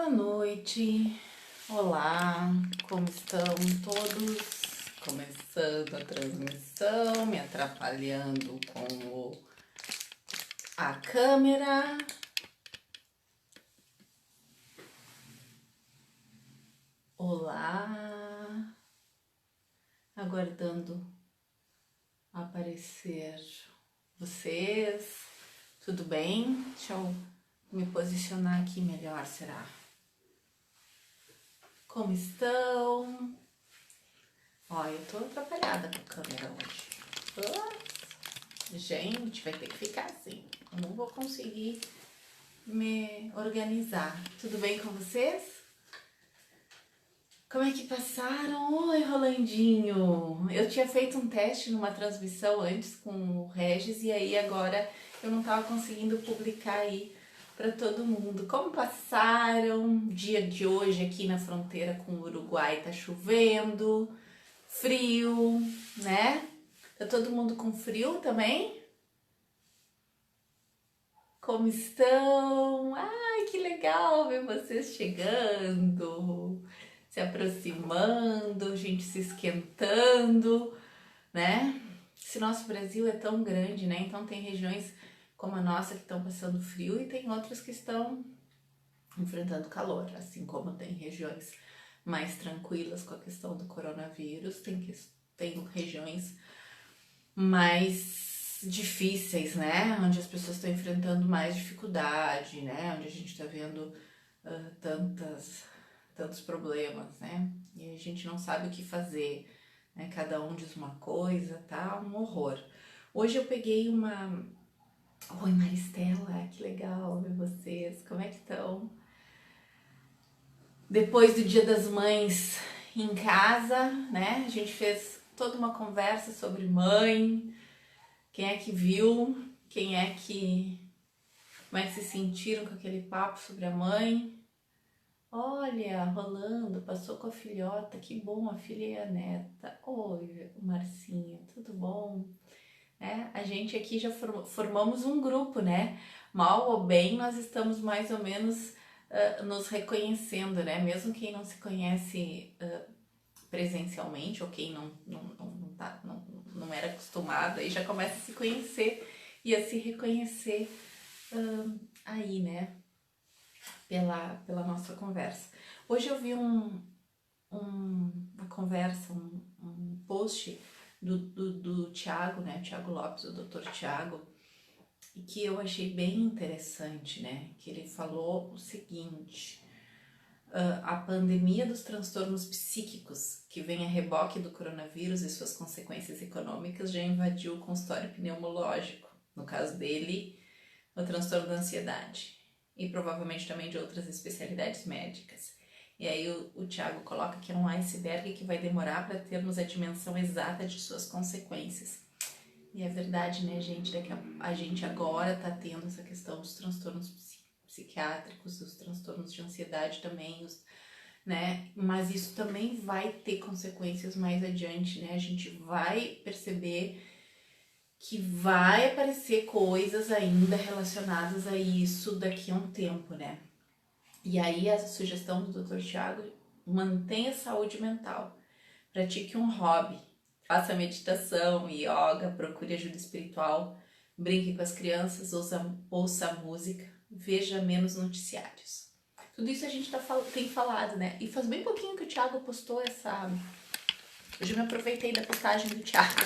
Boa noite, olá, como estão todos? Começando a transmissão, me atrapalhando com a câmera. Olá, aguardando aparecer vocês. Tudo bem? Deixa eu me posicionar aqui melhor, será? Como estão? Ó, eu tô atrapalhada com a câmera hoje. Gente, vai ter que ficar assim. Eu não vou conseguir me organizar. Tudo bem com vocês? Como é que passaram? Oi, Rolandinho. Eu tinha feito um teste numa transmissão antes com o Regis e aí agora eu não tava conseguindo publicar aí para todo mundo. Como passaram? Dia de hoje aqui na fronteira com o Uruguai tá chovendo, frio, né? Tá todo mundo com frio também? Como estão? Ai, que legal ver vocês chegando, se aproximando, gente se esquentando, né? Esse nosso Brasil é tão grande, né? Então tem regiões como a nossa que estão passando frio e tem outras que estão enfrentando calor, assim como tem regiões mais tranquilas com a questão do coronavírus, tem regiões mais difíceis, né? Onde as pessoas estão enfrentando mais dificuldade, né? Onde a gente está vendo tantos problemas, né? E a gente não sabe o que fazer, né? Cada um diz uma coisa, tá? Um horror. Hoje eu peguei uma... Oi, Maristela, que legal ver vocês. Como é que estão? Depois do Dia das Mães em casa, né? A gente fez toda uma conversa sobre mãe, quem é que viu, quem é que... Como é que se sentiram com aquele papo sobre a mãe? Olha, Rolando, passou com a filhota, que bom, a filha e a neta. Oi, Marcinha, tudo bom? A gente aqui já formamos um grupo, né? Mal ou bem, nós estamos mais ou menos nos reconhecendo, né? Mesmo quem não se conhece presencialmente, ou quem não era acostumado, aí já começa a se conhecer e a se reconhecer aí, né? Pela nossa conversa. Hoje eu vi uma conversa, um post do Thiago, né? Thiago Lopes, o Dr. Thiago, e que eu achei bem interessante, né? Que ele falou o seguinte: a pandemia dos transtornos psíquicos, que vem a reboque do coronavírus e suas consequências econômicas, já invadiu o consultório pneumológico. No caso dele, o transtorno da ansiedade. E provavelmente também de outras especialidades médicas. E aí o Thiago coloca que é um iceberg que vai demorar para termos a dimensão exata de suas consequências. E é verdade, né, gente? A gente agora tá tendo essa questão dos transtornos psiquiátricos, dos transtornos de ansiedade também, né? Mas isso também vai ter consequências mais adiante, né? A gente vai perceber que vai aparecer coisas ainda relacionadas a isso daqui a um tempo, né? E aí a sugestão do Dr. Thiago: mantenha a saúde mental, pratique um hobby, faça meditação, yoga, procure ajuda espiritual, brinque com as crianças, ouça música, veja menos noticiários. Tudo isso a gente tem falado, né? E faz bem pouquinho que o Thiago postou essa... Hoje eu me aproveitei da postagem do Thiago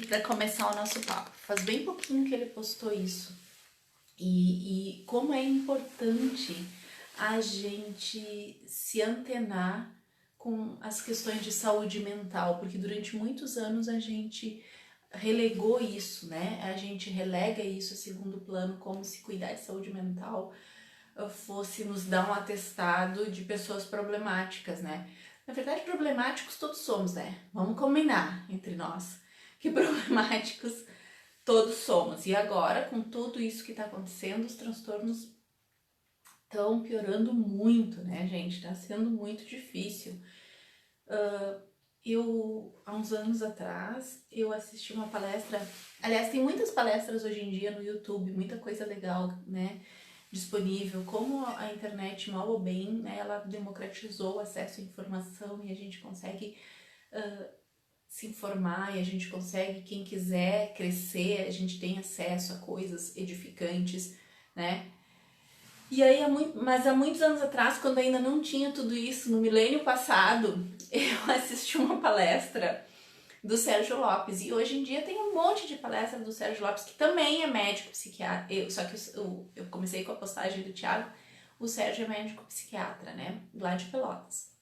para começar o nosso papo. Faz bem pouquinho que ele postou isso. E como é importante a gente se antenar com as questões de saúde mental, porque durante muitos anos a gente relegou isso, né? A gente relega isso a segundo plano, como se cuidar de saúde mental fosse nos dar um atestado de pessoas problemáticas, né? Na verdade, problemáticos todos somos, né? Vamos combinar entre nós que problemáticos todos somos. E agora, com tudo isso que tá acontecendo, os transtornos estão piorando muito, né, gente? Tá sendo muito difícil. Há uns anos atrás, eu assisti uma palestra... Aliás, tem muitas palestras hoje em dia no YouTube, muita coisa legal, né? disponível, como a internet, mal ou bem, né, ela democratizou o acesso à informação e a gente consegue se informar, e a gente consegue, quem quiser crescer, a gente tem acesso a coisas edificantes, né? E aí, mas há muitos anos atrás, quando ainda não tinha tudo isso, no milênio passado, eu assisti uma palestra do Sérgio Lopes, e hoje em dia tem um monte de palestra do Sérgio Lopes, que também é médico psiquiatra, só que eu comecei com a postagem do Thiago, o Sérgio é médico psiquiatra, né, lá de Pelotas.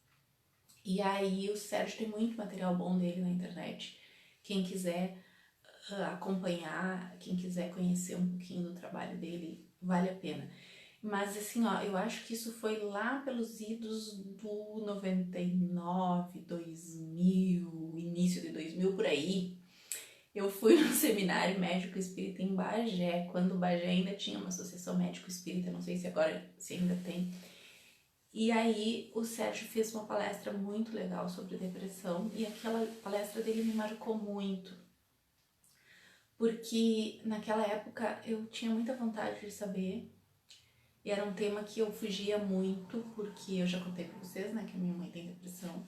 E aí o Sérgio tem muito material bom dele na internet, quem quiser acompanhar, quem quiser conhecer um pouquinho do trabalho dele, vale a pena. Mas assim, ó, eu acho que isso foi lá pelos idos do 99, 2000, início de 2000, por aí. Eu fui no seminário médico espírita em Bagé, quando Bagé ainda tinha uma associação médico espírita, não sei se agora, se ainda tem. E aí o Sérgio fez uma palestra muito legal sobre depressão, e aquela palestra dele me marcou muito, porque naquela época eu tinha muita vontade de saber. E era um tema que eu fugia muito, porque eu já contei pra vocês, né, que a minha mãe tem depressão,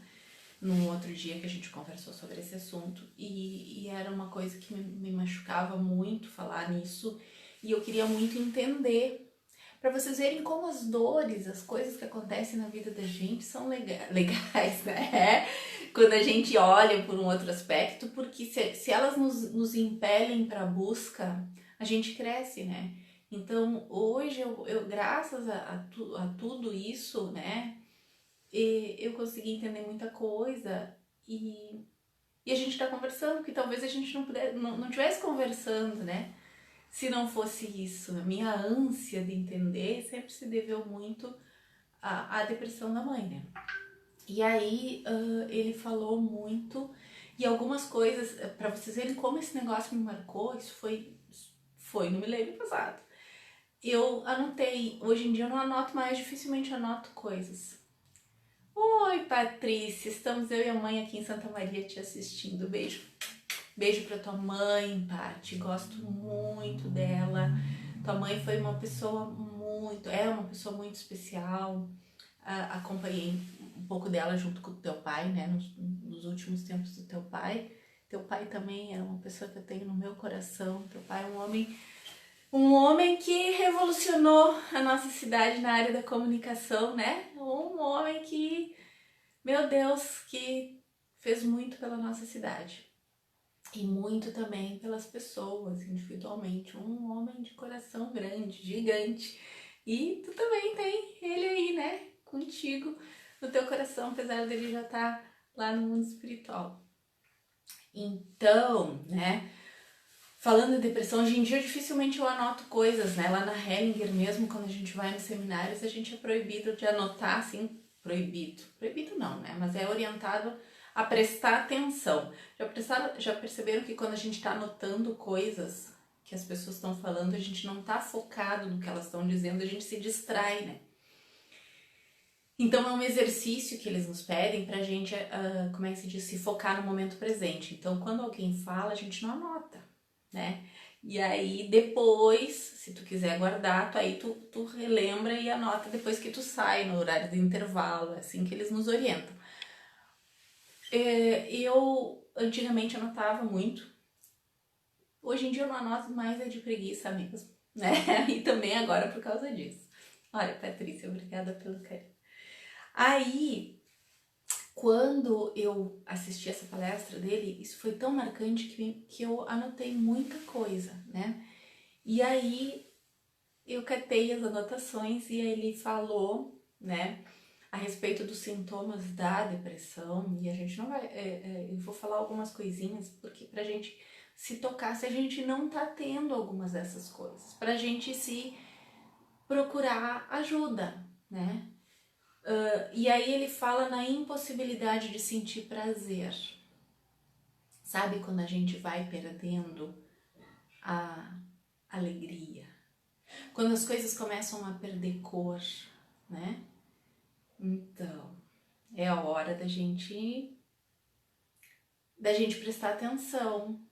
num outro dia que a gente conversou sobre esse assunto, e era uma coisa que me machucava muito falar nisso, e eu queria muito entender, para vocês verem como as dores, as coisas que acontecem na vida da gente são legais, né? Quando a gente olha por um outro aspecto, porque se elas nos impelem para a busca, a gente cresce, né? Então, hoje, eu graças a tudo isso, né, eu consegui entender muita coisa e a gente tá conversando, que talvez a gente não tivesse conversando, né, se não fosse isso. A minha ânsia de entender sempre se deveu muito à depressão da mãe, né. E aí, ele falou muito, e algumas coisas, para vocês verem como esse negócio me marcou, isso foi no milênio passado. Eu anotei, hoje em dia eu não anoto mais, dificilmente anoto coisas. Oi, Patrícia, estamos eu e a mãe aqui em Santa Maria te assistindo. Beijo. Beijo pra tua mãe, Paty, gosto muito dela. Tua mãe foi uma pessoa é uma pessoa muito especial. Acompanhei um pouco dela junto com o teu pai, né, nos últimos tempos do teu pai. Teu pai também era uma pessoa que eu tenho no meu coração. Teu pai é um homem que revolucionou a nossa cidade na área da comunicação, né? Um homem que, meu Deus, que fez muito pela nossa cidade. E muito também pelas pessoas, individualmente. Um homem de coração grande, gigante. E tu também tem ele aí, né? Contigo, no teu coração, apesar dele já estar lá no mundo espiritual. Então, né? Falando em depressão, hoje em dia dificilmente eu anoto coisas, né? Lá na Hellinger mesmo, quando a gente vai nos seminários, a gente é proibido de anotar, assim, proibido. Proibido não, né? Mas é orientado a prestar atenção. Já perceberam que quando a gente está anotando coisas que as pessoas estão falando, a gente não está focado no que elas estão dizendo, a gente se distrai, né? Então é um exercício que eles nos pedem pra gente, como é que se diz, se focar no momento presente. Então quando alguém fala, a gente não anota, né? E aí depois, se tu quiser guardar, tu relembra e anota depois que tu sai no horário do intervalo, é assim que eles nos orientam. Eu antigamente anotava muito, hoje em dia eu não anoto mais, é de preguiça mesmo, né? E também agora por causa disso. Olha, Patrícia, obrigada pelo carinho. Aí, quando eu assisti essa palestra dele, isso foi tão marcante que eu anotei muita coisa, né? E aí eu catei as anotações e ele falou, né, a respeito dos sintomas da depressão. E a gente não vai, eu vou falar algumas coisinhas porque pra gente se tocar se a gente não tá tendo algumas dessas coisas, pra gente se procurar ajuda, né? E aí ele fala na impossibilidade de sentir prazer. Sabe quando a gente vai perdendo a alegria? Quando as coisas começam a perder cor, né? Então, é a hora da gente prestar atenção,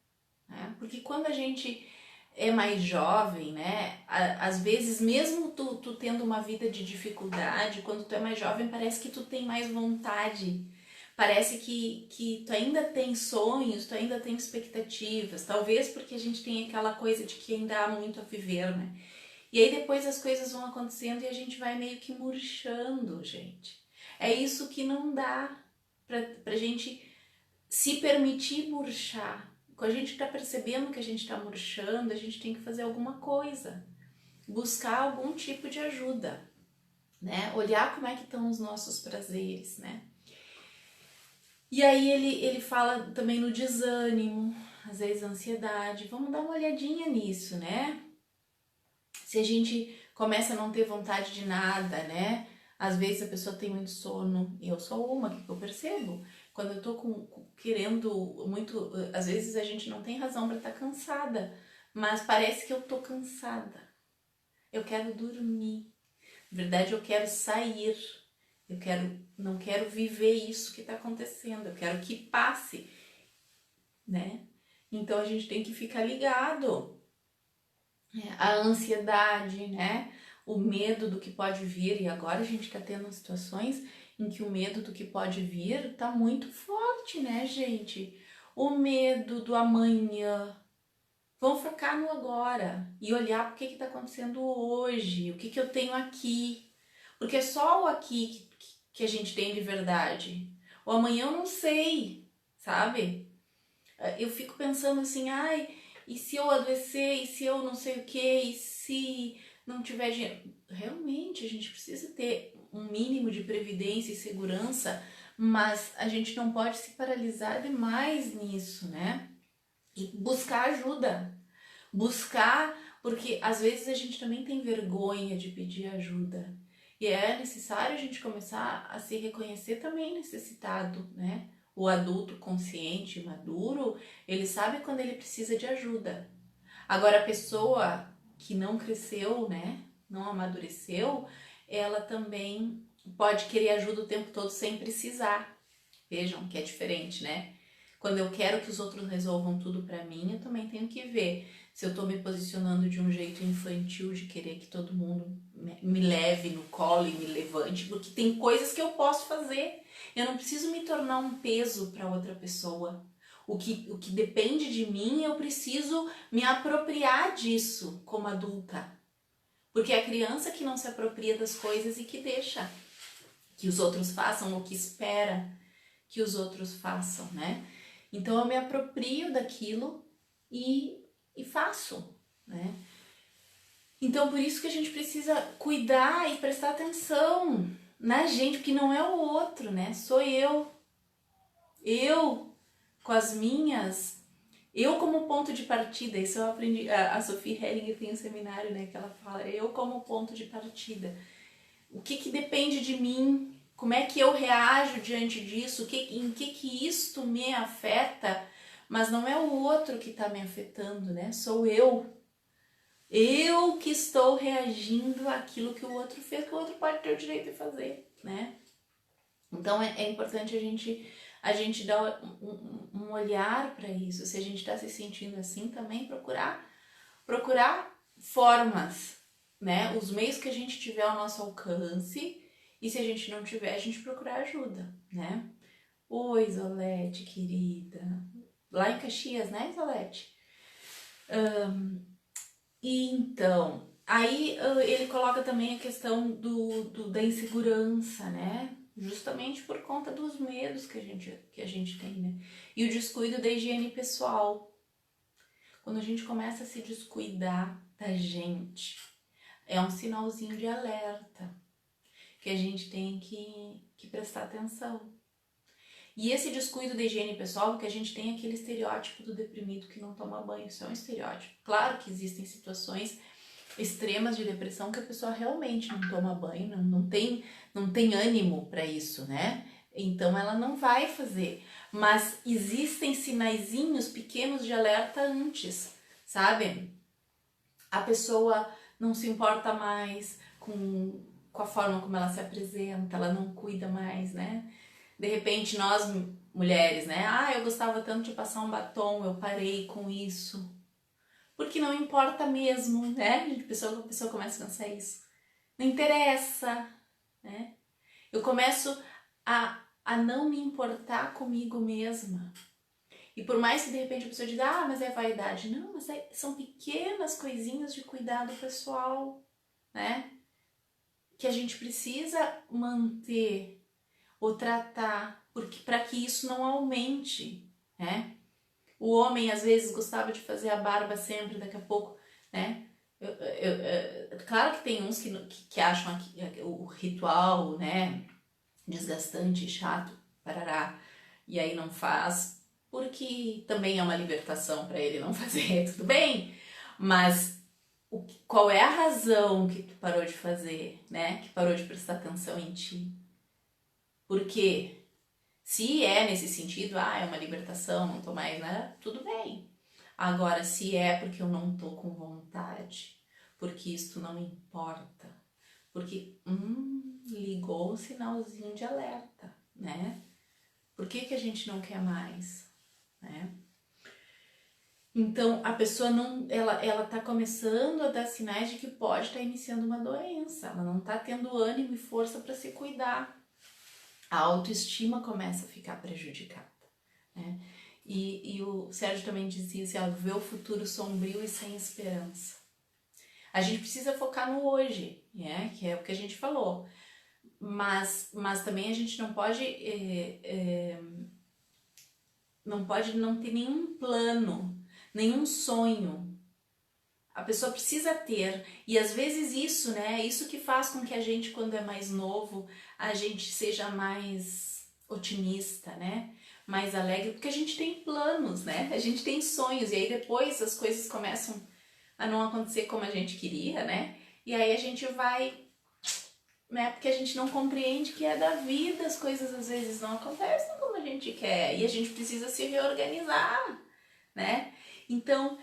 né? Porque quando a gente é mais jovem, né? Às vezes, mesmo tu tendo uma vida de dificuldade, quando tu é mais jovem, parece que tu tem mais vontade. Parece que tu ainda tem sonhos, tu ainda tem expectativas. Talvez porque a gente tem aquela coisa de que ainda há muito a viver, né? E aí depois as coisas vão acontecendo e a gente vai meio que murchando, gente. É isso que não dá pra gente se permitir murchar. Quando a gente está percebendo que a gente está murchando, a gente tem que fazer alguma coisa, buscar algum tipo de ajuda, né? Olhar como é que estão os nossos prazeres, né? E aí ele fala também no desânimo, às vezes ansiedade. Vamos dar uma olhadinha nisso, né? Se a gente começa a não ter vontade de nada, né? Às vezes a pessoa tem muito sono, e eu sou uma que eu percebo. Quando eu tô querendo muito, às vezes a gente não tem razão para estar cansada, mas parece que eu tô cansada. Eu quero dormir. Na verdade, eu quero sair. Não quero viver isso que está acontecendo. Eu quero que passe, né? Então a gente tem que ficar ligado. A ansiedade, né? O medo do que pode vir, e agora a gente tá tendo situações em que o medo do que pode vir tá muito forte, né, gente? O medo do amanhã. Vamos focar no agora e olhar o que tá acontecendo hoje, o que eu tenho aqui. Porque é só o aqui que a gente tem de verdade. O amanhã eu não sei, sabe? Eu fico pensando assim, ai, e se eu adoecer, e se eu não sei o que, e se não tiver dinheiro? Realmente, a gente precisa ter um mínimo de previdência e segurança, mas a gente não pode se paralisar demais nisso, né? E buscar ajuda. Buscar, porque às vezes a gente também tem vergonha de pedir ajuda. E é necessário a gente começar a se reconhecer também necessitado, né? O adulto consciente, maduro, ele sabe quando ele precisa de ajuda. Agora, a pessoa que não cresceu, né? Não amadureceu, ela também pode querer ajuda o tempo todo sem precisar. Vejam que é diferente, né? Quando eu quero que os outros resolvam tudo pra mim, eu também tenho que ver se eu tô me posicionando de um jeito infantil de querer que todo mundo me leve no colo e me levante, porque tem coisas que eu posso fazer. Eu não preciso me tornar um peso para outra pessoa. O que depende de mim, eu preciso me apropriar disso como adulta. Porque é a criança que não se apropria das coisas e que deixa que os outros façam o que espera que os outros façam, né? Então eu me aproprio daquilo e faço, né? Então por isso que a gente precisa cuidar e prestar atenção na gente, porque não é o outro, né? Sou eu. Eu com as minhas... Eu como ponto de partida, isso eu aprendi... A Sophie Hellinger tem um seminário, né? Que ela fala, eu como ponto de partida. O que depende de mim? Como é que eu reajo diante disso? Em que isto me afeta? Mas não é o outro que está me afetando, né? Sou eu. Eu que estou reagindo àquilo que o outro fez, que o outro pode ter o direito de fazer, né? Então é importante a gente dar um olhar para isso. Se a gente está se sentindo assim, também procurar formas, né? Os meios que a gente tiver ao nosso alcance, e se a gente não tiver, a gente procurar ajuda, né? Oi, Isolete, querida. Lá em Caxias, né, Isolete? E então, aí ele coloca também a questão da insegurança, né? Justamente por conta dos medos que a gente tem, né? E o descuido da higiene pessoal. Quando a gente começa a se descuidar da gente, é um sinalzinho de alerta que a gente tem que prestar atenção. E esse descuido da higiene pessoal, que a gente tem aquele estereótipo do deprimido que não toma banho, isso é um estereótipo. Claro que existem situações extremas de depressão que a pessoa realmente não toma banho, não tem ânimo para isso, né? Então ela não vai fazer. Mas existem sinaizinhos pequenos de alerta antes, sabe? A pessoa não se importa mais com a forma como ela se apresenta, ela não cuida mais, né? De repente nós mulheres, né? Ah, eu gostava tanto de passar um batom, eu parei com isso. porque não importa mesmo, né? A pessoa começa a pensar isso. Não interessa, né? Eu começo a não me importar comigo mesma. E por mais que de repente a pessoa diga, mas é vaidade. Não, mas são pequenas coisinhas de cuidado pessoal, né? Que a gente precisa manter ou tratar, porque para que isso não aumente, né? O homem às vezes gostava de fazer a barba sempre, daqui a pouco, né? Claro que tem uns que acham o ritual, né, desgastante, chato, parará, e aí não faz, porque também é uma libertação para ele não fazer, tudo bem, mas qual é a razão que tu parou de fazer, né? Que parou de prestar atenção em ti? Por quê? Se é nesse sentido, é uma libertação, não tô mais, né? Tudo bem. Agora, se é porque eu não tô com vontade, porque isto não importa, porque ligou o sinalzinho de alerta, né? Por que a gente não quer mais, né? Então, a pessoa não, ela tá começando a dar sinais de que pode estar iniciando uma doença, ela não tá tendo ânimo e força para se cuidar. A autoestima começa a ficar prejudicada, né? E o Sérgio também dizia assim, ver o futuro sombrio e sem esperança. A gente precisa focar no hoje, né? Que é o que a gente falou. Mas também a gente não pode não ter nenhum plano, nenhum sonho. A pessoa precisa ter, e às vezes isso, né, é isso que faz com que a gente, quando é mais novo, a gente seja mais otimista, né, mais alegre, porque a gente tem planos, né, a gente tem sonhos, e aí depois as coisas começam a não acontecer como a gente queria, né, e aí a gente vai, né, porque a gente não compreende que é da vida, as coisas às vezes não acontecem como a gente quer, e a gente precisa se reorganizar, né, então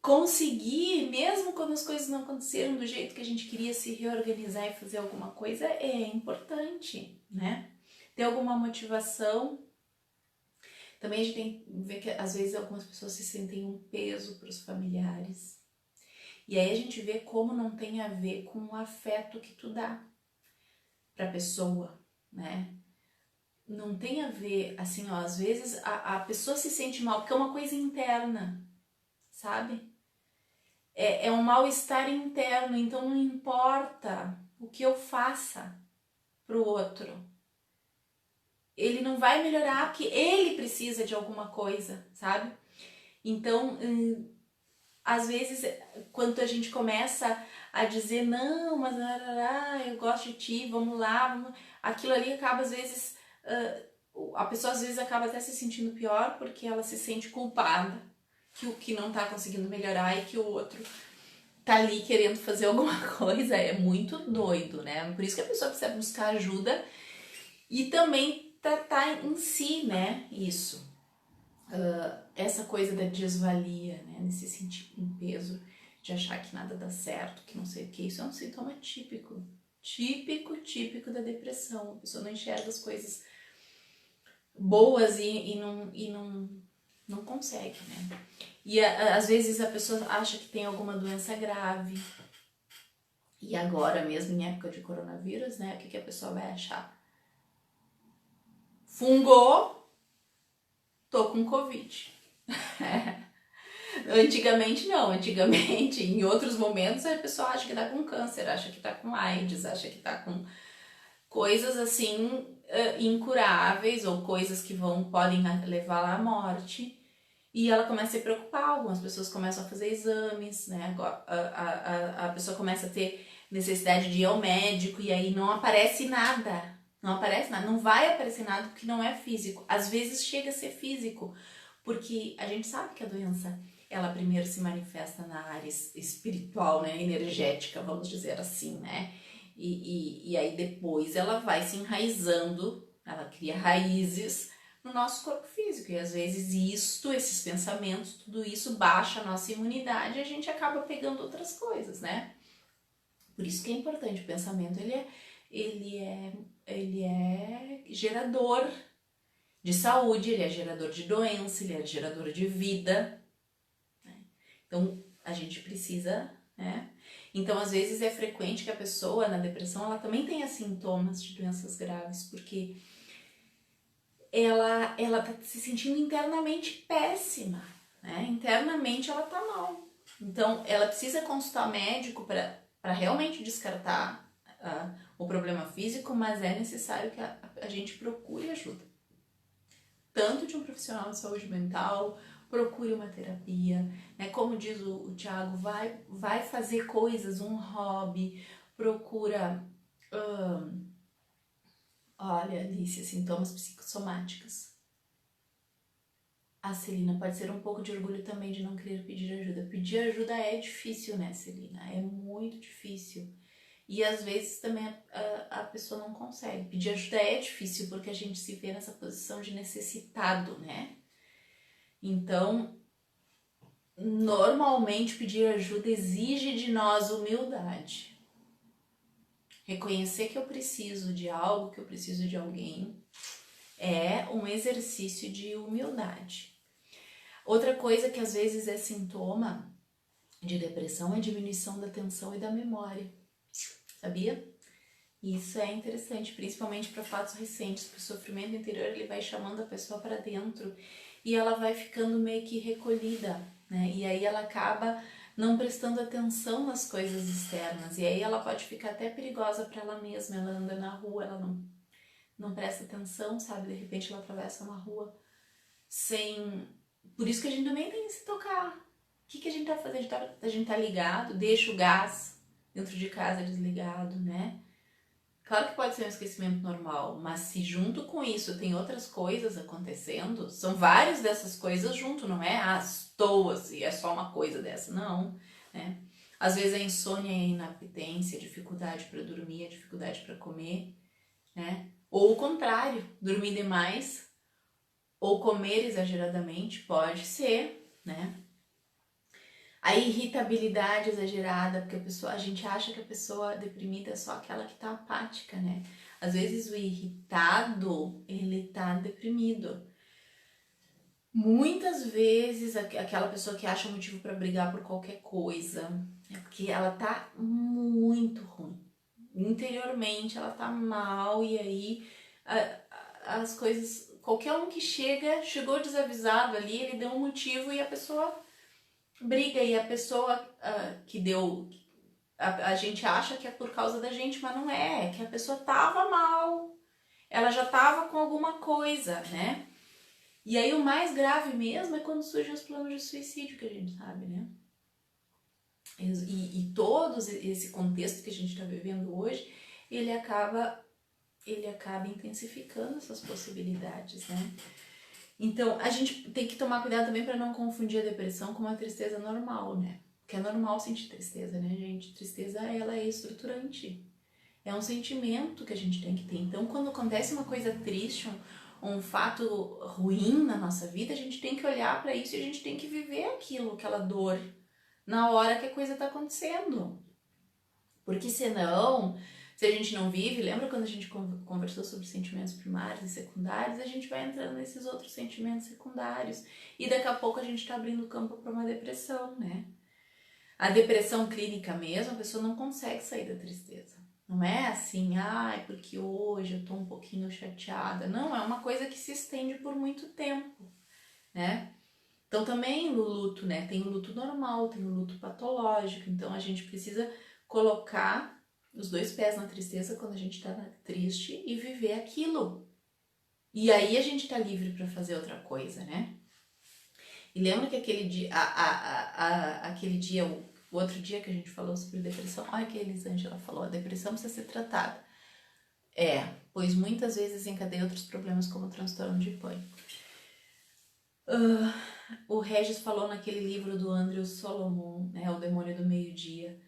conseguir, mesmo quando as coisas não aconteceram do jeito que a gente queria, se reorganizar e fazer alguma coisa é importante, né? Ter alguma motivação. Também a gente tem que ver que às vezes algumas pessoas se sentem um peso para os familiares. E aí a gente vê como não tem a ver com o afeto que tu dá para a pessoa, né? Não tem a ver, assim, às vezes a pessoa se sente mal, porque é uma coisa interna, sabe? É um mal-estar interno, então não importa o que eu faça pro outro. Ele não vai melhorar porque ele precisa de alguma coisa, sabe? Então, às vezes, quando a gente começa a dizer, não, mas eu gosto de ti, vamos lá, aquilo ali acaba às vezes, a pessoa às vezes acaba até se sentindo pior porque ela se sente culpada que o que não tá conseguindo melhorar e que o outro tá ali querendo fazer alguma coisa, é muito doido, né? Por isso que a pessoa precisa buscar ajuda e também tratar em si, né? Isso. Essa coisa da desvalia, né? Nesse sentir um peso de achar que nada dá certo, que não sei o que. Isso é um sintoma típico. Típico da depressão. A pessoa não enxerga as coisas boas e não consegue, né? E às vezes a pessoa acha que tem alguma doença grave. E agora mesmo em época de coronavírus, né? O que a pessoa vai achar? Fungou, tô com Covid. Antigamente não, antigamente em outros momentos a pessoa acha que tá com câncer, acha que tá com AIDS, acha que tá com coisas assim incuráveis ou coisas que podem levar à morte. E ela começa a se preocupar, algumas pessoas começam a fazer exames, né? A pessoa começa a ter necessidade de ir ao médico e aí não aparece nada. Não aparece nada, não vai aparecer nada porque não é físico. Às vezes chega a ser físico, porque a gente sabe que a doença, ela primeiro se manifesta na área espiritual, né? Energética, vamos dizer assim, né? E aí depois ela vai se enraizando, ela cria raízes no nosso corpo físico, e às vezes esses pensamentos, tudo isso baixa a nossa imunidade e a gente acaba pegando outras coisas, né? Por isso que é importante, o pensamento ele é gerador de saúde, ele é gerador de doença, ele é gerador de vida, né? Então a gente precisa, né? Então, às vezes é frequente que a pessoa na depressão, ela também tenha sintomas de doenças graves, porque ela tá se sentindo internamente péssima, né? Internamente ela tá mal. Então, ela precisa consultar médico para realmente descartar o problema físico, mas é necessário que a gente procure ajuda. Tanto de um profissional de saúde mental, procure uma terapia, né? Como diz o Thiago, vai fazer coisas, um hobby, procura, olha, Alice, sintomas psicossomáticos. A Celina, pode ser um pouco de orgulho também de não querer pedir ajuda. Pedir ajuda é difícil, né, Celina? É muito difícil. E às vezes também a pessoa não consegue. Pedir ajuda é difícil porque a gente se vê nessa posição de necessitado, né? Então, normalmente pedir ajuda exige de nós humildade. Reconhecer que eu preciso de algo, que eu preciso de alguém, é um exercício de humildade. Outra coisa que às vezes é sintoma de depressão é a diminuição da atenção e da memória. Sabia? Isso é interessante, principalmente para fatos recentes, porque o sofrimento interior ele vai chamando a pessoa para dentro e ela vai ficando meio que recolhida, né? E aí ela acaba não prestando atenção nas coisas externas e aí ela pode ficar até perigosa para ela mesma. Ela anda na rua, ela não presta atenção, sabe? De repente ela atravessa uma rua sem... Por isso que a gente também tem que se tocar. O que a gente tá fazendo? A gente tá ligado, deixa o gás dentro de casa desligado, né? Claro que pode ser um esquecimento normal, mas se junto com isso tem outras coisas acontecendo, são várias dessas coisas junto, não é? Estou assim, é só uma coisa dessa, não, né? Às vezes a insônia e a inapetência, dificuldade para dormir, a dificuldade para comer, né? Ou o contrário, dormir demais ou comer exageradamente, pode ser, né? A irritabilidade exagerada, porque a gente acha que a pessoa deprimida é só aquela que tá apática, né? Às vezes o irritado, ele tá deprimido. Muitas vezes aquela pessoa que acha motivo para brigar por qualquer coisa, é porque ela tá muito ruim. Interiormente ela tá mal e aí as coisas, qualquer um que chegou desavisado ali, ele deu um motivo e a pessoa briga e a pessoa que deu, a gente acha que é por causa da gente, mas não é que a pessoa tava mal, ela já tava com alguma coisa, né? E aí o mais grave mesmo é quando surgem os planos de suicídio, que a gente sabe, né? E todo esse contexto que a gente está vivendo hoje, ele acaba intensificando essas possibilidades, né? Então, a gente tem que tomar cuidado também para não confundir a depressão com uma tristeza normal, né? Porque é normal sentir tristeza, né, gente? Tristeza, ela é estruturante. É um sentimento que a gente tem que ter. Então, quando acontece uma coisa triste, um fato ruim na nossa vida, a gente tem que olhar para isso e a gente tem que viver aquilo, aquela dor, na hora que a coisa tá acontecendo. Porque senão, se a gente não vive, lembra quando a gente conversou sobre sentimentos primários e secundários, a gente vai entrando nesses outros sentimentos secundários e daqui a pouco a gente tá abrindo campo para uma depressão, né? A depressão clínica mesmo, a pessoa não consegue sair da tristeza. Não é assim, porque hoje eu tô um pouquinho chateada. Não, é uma coisa que se estende por muito tempo, né? Então também no luto, né? Tem o luto normal, tem o luto patológico. Então a gente precisa colocar os dois pés na tristeza quando a gente tá triste e viver aquilo. E aí a gente tá livre para fazer outra coisa, né? E lembra que aquele dia, o outro dia que a gente falou sobre depressão, olha que a Elisângela falou, a depressão precisa ser tratada. Pois muitas vezes desencadeia outros problemas como o transtorno de pânico. O Regis falou naquele livro do Andrew Solomon, né, O Demônio do Meio-Dia,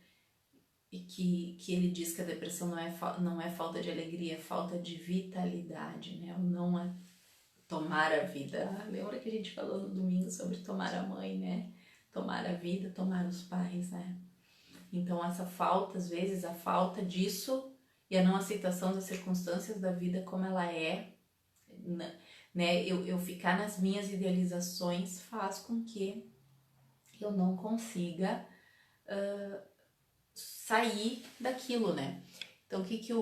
e que ele diz que a depressão não é falta de alegria, é falta de vitalidade, né, não é tomar a vida. Lembra que a gente falou no domingo sobre tomar a mãe, né? Tomar a vida, tomar os pais, né? Então essa falta, às vezes, a falta disso e a não aceitação das circunstâncias da vida como ela é, né? Eu ficar nas minhas idealizações faz com que eu não consiga sair daquilo, né? Então, o que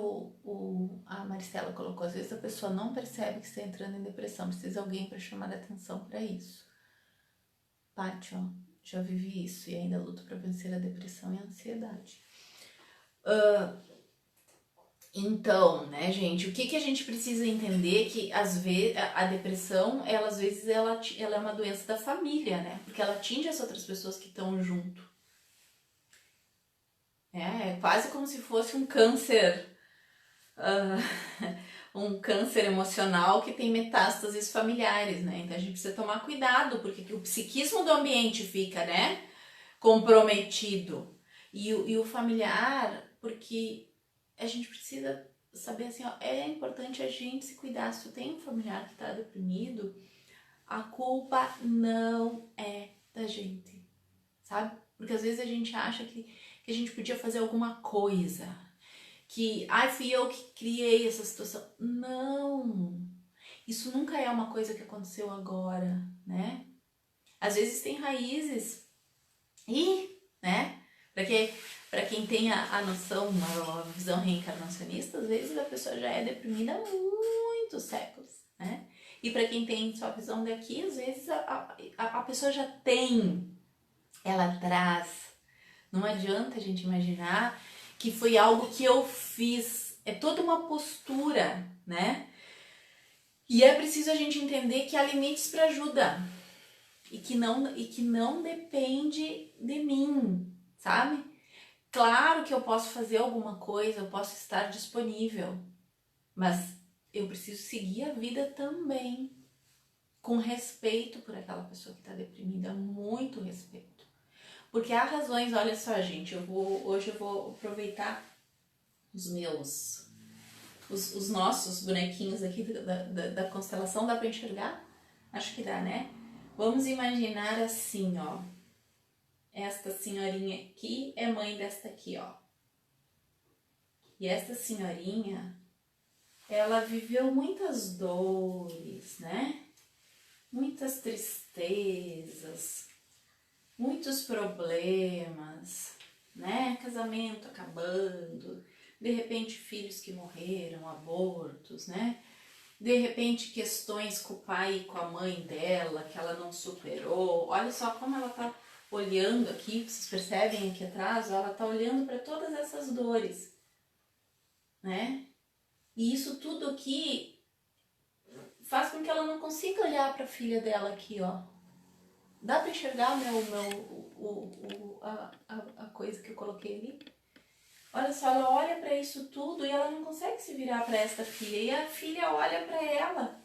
a Maristela colocou? Às vezes a pessoa não percebe que está entrando em depressão, precisa de alguém para chamar a atenção para isso. Paty, ó, já vivi isso e ainda luto para vencer a depressão e a ansiedade. Então, né, gente, o que a gente precisa entender que às vezes a depressão, ela às vezes ela é uma doença da família, né? Porque ela atinge as outras pessoas que estão junto. É quase como se fosse um câncer, um câncer emocional que tem metástases familiares, né? Então a gente precisa tomar cuidado, porque o psiquismo do ambiente fica, né, comprometido. E o familiar, porque a gente precisa saber assim, ó, é importante a gente se cuidar. Se tu tem um familiar que tá deprimido, a culpa não é da gente, sabe? Porque às vezes a gente acha que a gente podia fazer alguma coisa, que, fui eu que criei essa situação. Não! Isso nunca é uma coisa que aconteceu agora, né? Às vezes tem raízes e, né? Para quem tem a noção, a visão reencarnacionista, às vezes a pessoa já é deprimida há muitos séculos, né? E para quem tem só a visão daqui, às vezes a pessoa já tem, ela traz. Não adianta a gente imaginar que foi algo que eu fiz. É toda uma postura, né? E é preciso a gente entender que há limites para ajuda e que não depende de mim, sabe? Claro que eu posso fazer alguma coisa, eu posso estar disponível, mas eu preciso seguir a vida também, com respeito por aquela pessoa que está deprimida, muito respeito. Porque há razões, olha só, gente, hoje eu vou aproveitar os nossos bonequinhos aqui da constelação, dá para enxergar? Acho que dá, né? Vamos imaginar assim, ó. Esta senhorinha aqui é mãe desta aqui, ó. E esta senhorinha, ela viveu muitas dores, né? Muitas tristezas, muitos problemas, né? Casamento acabando, de repente filhos que morreram, abortos, né? De repente questões com o pai e com a mãe dela, que ela não superou. Olha só como ela tá olhando aqui, vocês percebem aqui atrás, ela tá olhando para todas essas dores, né? E isso tudo aqui faz com que ela não consiga olhar para a filha dela aqui, ó. Dá para enxergar a coisa que eu coloquei ali? Olha só, ela olha para isso tudo e ela não consegue se virar para esta filha. E a filha olha para ela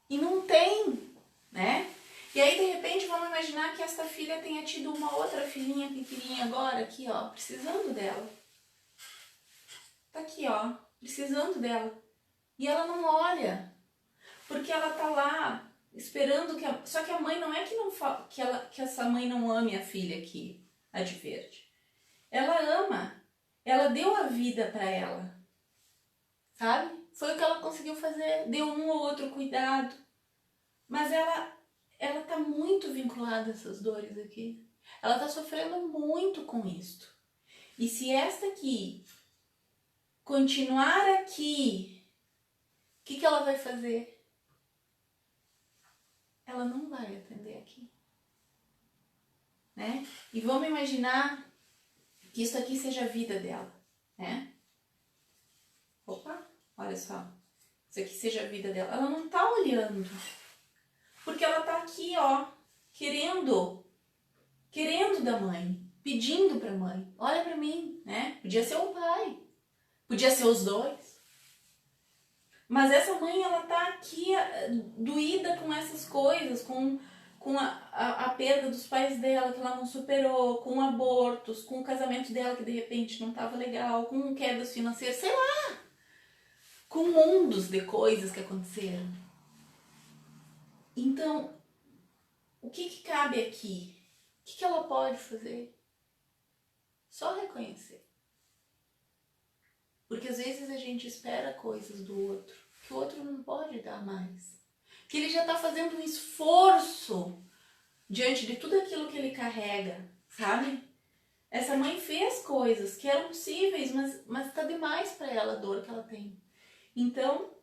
e não tem, né? E aí, de repente, vamos imaginar que esta filha tenha tido uma outra filhinha pequenininha agora, aqui, ó, precisando dela. Tá aqui, ó, precisando dela. E ela não olha, porque ela tá lá esperando que só que a mãe não é que não que essa mãe não ame a filha aqui, a de verde. Ela ama. Ela deu a vida para ela. Sabe? Foi o que ela conseguiu fazer, deu um ou outro cuidado. Mas ela tá muito vinculada a essas dores aqui. Ela tá sofrendo muito com isto. E se esta aqui continuar aqui, o que ela vai fazer? Ela não vai atender aqui, né? E vamos imaginar que isso aqui seja a vida dela, né? Opa, olha só. Isso aqui seja a vida dela. Ela não tá olhando. Porque ela tá aqui, ó, querendo da mãe, pedindo pra mãe. Olha pra mim, né? Podia ser o pai. Podia ser os dois. Mas essa mãe, ela tá aqui doída com essas coisas, com a perda dos pais dela, que ela não superou, com abortos, com o casamento dela, que de repente não tava legal, com quedas financeiras, sei lá. Com mundos de coisas que aconteceram. Então, o que cabe aqui? O que ela pode fazer? Só reconhecer. Porque às vezes a gente espera coisas do outro, que o outro não pode dar mais. Que ele já está fazendo um esforço diante de tudo aquilo que ele carrega, sabe? Essa mãe fez coisas que eram possíveis, mas tá demais para ela a dor que ela tem. Então,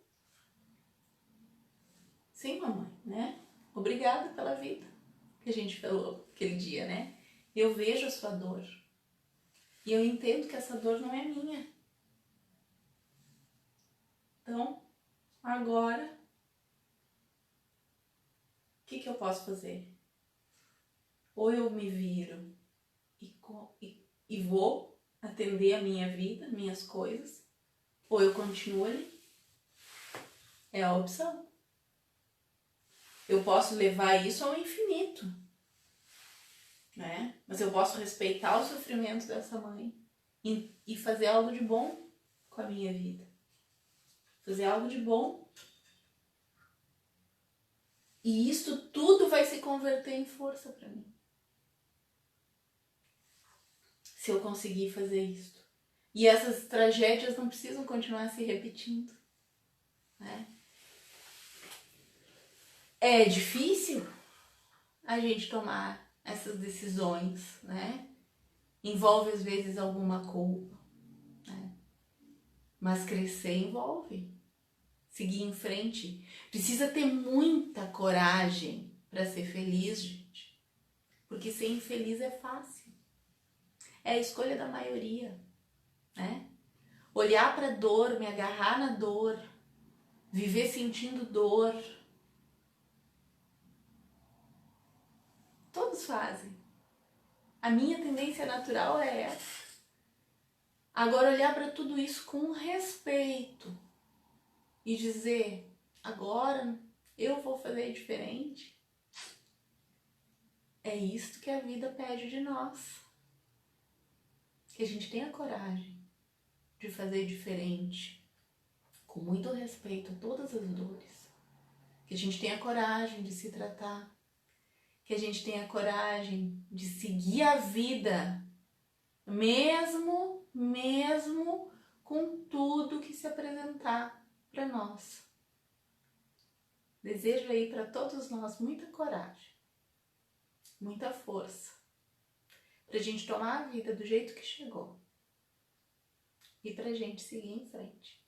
sim, mamãe, né? Obrigada pela vida, que a gente falou aquele dia, né? Eu vejo a sua dor. E eu entendo que essa dor não é minha. Então, agora, o que eu posso fazer? Ou eu me viro e vou atender a minha vida, minhas coisas, ou eu continuo ali. É a opção. Eu posso levar isso ao infinito, né? Mas eu posso respeitar o sofrimento dessa mãe e fazer algo de bom com a minha vida. Fazer algo de bom. E isso tudo vai se converter em força para mim. Se eu conseguir fazer isso. E essas tragédias não precisam continuar se repetindo, né? É difícil a gente tomar essas decisões, né? Envolve às vezes alguma culpa, né? Mas crescer envolve. Seguir em frente. Precisa ter muita coragem para ser feliz, gente. Porque ser infeliz é fácil. É a escolha da maioria, né? Olhar para a dor, me agarrar na dor, viver sentindo dor. Todos fazem. A minha tendência natural é essa. Agora, olhar para tudo isso com respeito e dizer: agora eu vou fazer diferente. É isso que a vida pede de nós. Que a gente tenha coragem de fazer diferente, com muito respeito a todas as dores. Que a gente tenha coragem de se tratar. Que a gente tenha coragem de seguir a vida, mesmo com tudo que se apresentar para nós. Desejo aí para todos nós muita coragem, muita força, para a gente tomar a vida do jeito que chegou e para a gente seguir em frente.